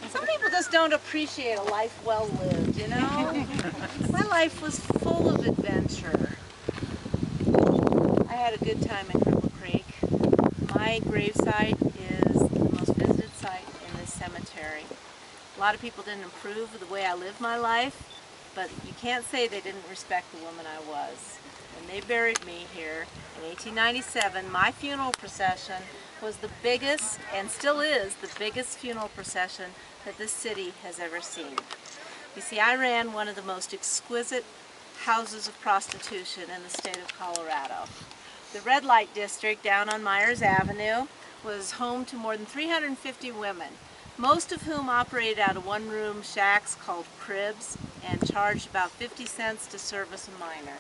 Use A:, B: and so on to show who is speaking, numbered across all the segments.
A: Some people just don't appreciate a life well lived, you know? My life was full of adventure. I had a good time in Cripple Creek. My gravesite is the most visited site in this cemetery. A lot of people didn't approve of the way I lived my life, but you can't say they didn't respect the woman I was. When they buried me here in 1897, my funeral procession was the biggest, and still is, the biggest funeral procession that this city has ever seen. You see, I ran one of the most exquisite houses of prostitution in the state of Colorado. The red light district down on Myers Avenue was home to more than 350 women, most of whom operated out of one-room shacks called cribs and charged about 50 cents to service a minor.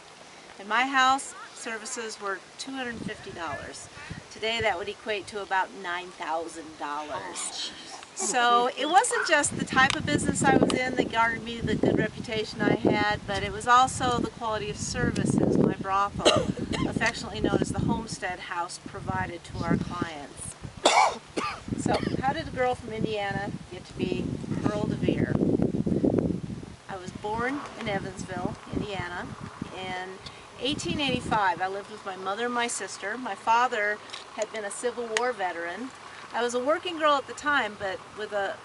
A: In my house, services were $250. Today that would equate to about $9,000. So it wasn't just the type of business I was in that garnered me the good reputation I had, but it was also the quality of services my brothel, affectionately known as the Homestead House, provided to our clients. So how did a girl from Indiana get to be Pearl deVere? I was born in Evansville, Indiana, in 1885. I lived with my mother and my sister. My father had been a Civil War veteran. I was a working girl at the time, but with a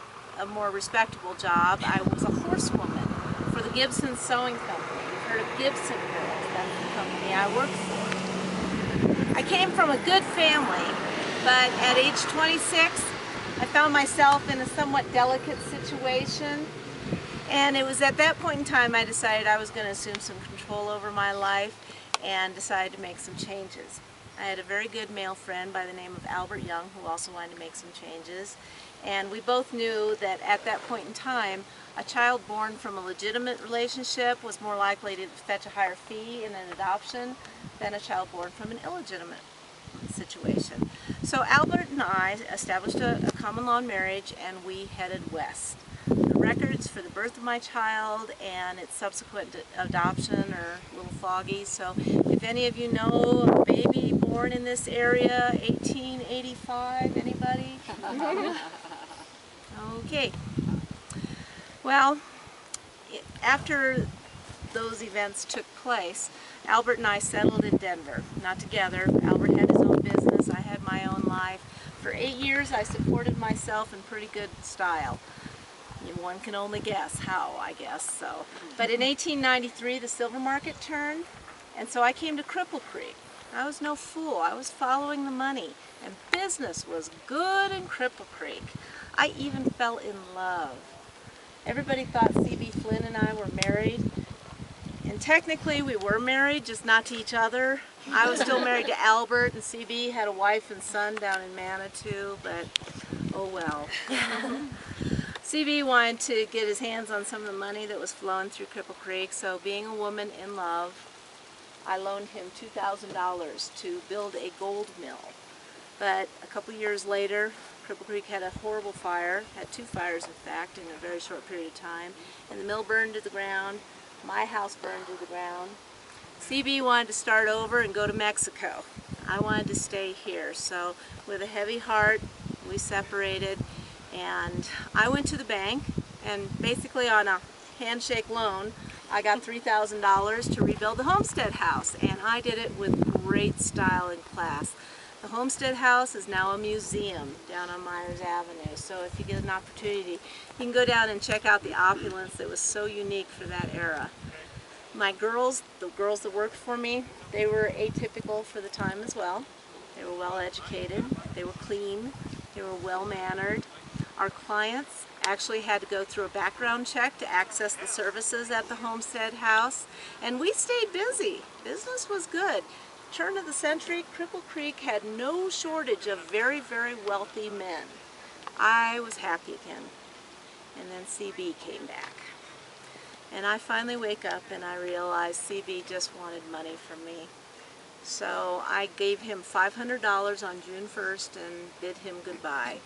A: more respectable job. I was a horsewoman for the Gibson Sewing Company. You've heard of Gibson Girls. That's the company I worked for. I came from a good family, but at age 26, I found myself in a somewhat delicate situation. And it was at that point in time I decided I was going to assume some control over my life and decided to make some changes. I had a very good male friend by the name of Albert Young who also wanted to make some changes. And we both knew that at that point in time, a child born from a legitimate relationship was more likely to fetch a higher fee in an adoption than a child born from an illegitimate situation. So Albert and I established a common law marriage and we headed west. The records for the birth of my child and its subsequent adoption are a little foggy, so if any of you know a baby born in this area, 1885, anybody? Okay. Well, after those events took place, Albert and I settled in Denver. Not together. Albert had his own business, I had my own life. For 8 years I supported myself in pretty good style. One can only guess how, I guess so. But in 1893 the silver market turned, and so I came to Cripple Creek. I was no fool. I was following the money, and business was good in Cripple Creek. I even fell in love. Everybody thought C.B. Flynn and I were married, and technically we were married, just not to each other. I was still married to Albert, and C.B. had a wife and son down in Manitou, but oh well. C.B. wanted to get his hands on some of the money that was flowing through Cripple Creek, so being a woman in love, I loaned him $2,000 to build a gold mill. But a couple years later, Cripple Creek had a horrible fire, had 2 fires in fact, in a very short period of time, and the mill burned to the ground, my house burned to the ground. C.B. wanted to start over and go to Mexico. I wanted to stay here, so with a heavy heart, we separated. And I went to the bank, and basically on a handshake loan, I got $3,000 to rebuild the Homestead House, and I did it with great style and class. The Homestead House is now a museum down on Myers Avenue, so if you get an opportunity, you can go down and check out the opulence that was so unique for that era. My girls, the girls that worked for me, they were atypical for the time as well. They were well educated, they were clean, they were well mannered. Our clients actually had to go through a background check to access the services at the Homestead House, and we stayed busy. Business was good. Turn of the century, Cripple Creek had no shortage of very, very wealthy men. I was happy again. And then CB came back. And I finally wake up and I realize CB just wanted money from me. So I gave him $500 on June 1st and bid him goodbye.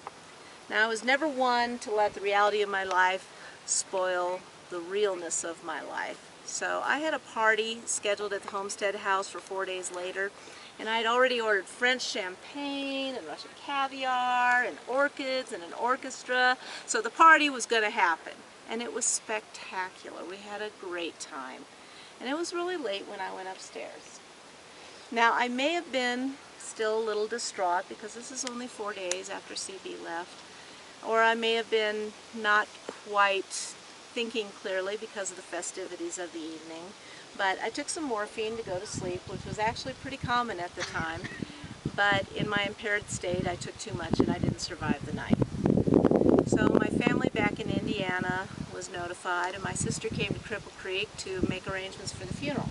A: Now, I was never one to let the reality of my life spoil the realness of my life. So I had a party scheduled at the Homestead House for 4 days later, And I'd already ordered French champagne and Russian caviar and orchids and an orchestra. So the party was going to happen. And it was spectacular. We had a great time. And it was really late when I went upstairs. Now, I may have been still a little distraught because this is only 4 days after CB left. Or I may have been not quite thinking clearly because of the festivities of the evening. But I took some morphine to go to sleep, which was actually pretty common at the time. But in my impaired state, I took too much and I didn't survive the night. So my family back in Indiana was notified, and my sister came to Cripple Creek to make arrangements for the funeral.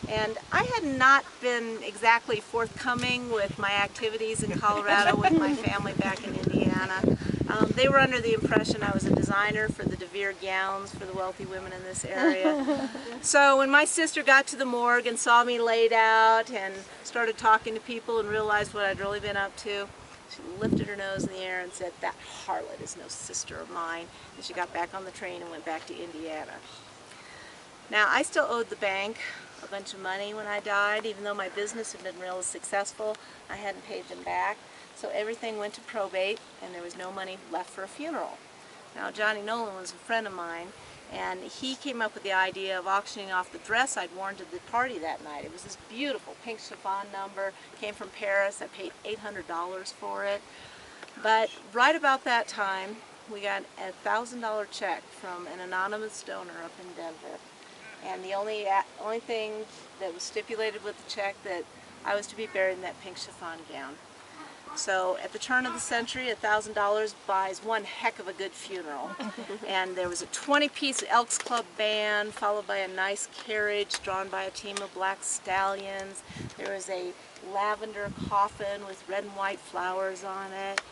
A: And I had not been exactly forthcoming with my activities in Colorado with my family back in Indiana. They were under the impression I was a designer for the deVere gowns for the wealthy women in this area. So when my sister got to the morgue and saw me laid out and started talking to people and realized what I'd really been up to, she lifted her nose in the air and said, "That harlot is no sister of mine." And she got back on the train and went back to Indiana. Now, I still owed the bank a bunch of money when I died. Even though my business had been really successful, I hadn't paid them back. So everything went to probate, and there was no money left for a funeral. Now, Johnny Nolan was a friend of mine, and he came up with the idea of auctioning off the dress I'd worn to the party that night. It was this beautiful pink chiffon number, came from Paris. I paid $800 for it. But right about that time, we got a $1,000 check from an anonymous donor up in Denver. And the only thing that was stipulated with the check that I was to be buried in that pink chiffon gown. So at the turn of the century, $1,000 buys one heck of a good funeral. And there was a 20-piece Elks Club band, followed by a nice carriage drawn by a team of black stallions. There was a lavender coffin with red and white flowers on it.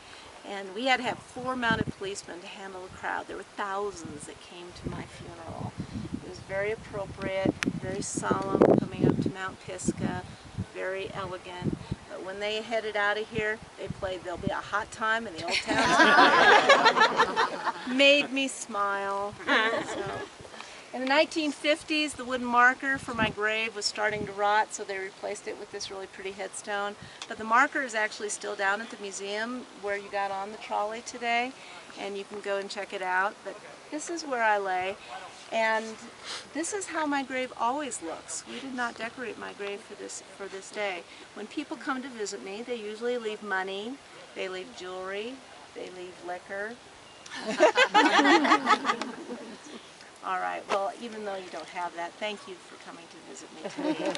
A: And we had to have 4 mounted policemen to handle the crowd. There were thousands that came to my funeral. It was very appropriate, very solemn, coming up to Mount Pisgah, very elegant. But when they headed out of here, they played "There'll Be a Hot Time in the Old Town." Made me smile. In the 1950s, the wooden marker for my grave was starting to rot, so they replaced it with this really pretty headstone. But the marker is actually still down at the museum where you got on the trolley today, and you can go and check it out. But this is where I lay, and this is how my grave always looks. We did not decorate my grave for this day. When people come to visit me, they usually leave money, they leave jewelry, they leave liquor. All right, well, even though you don't have that, thank you for coming to visit me today.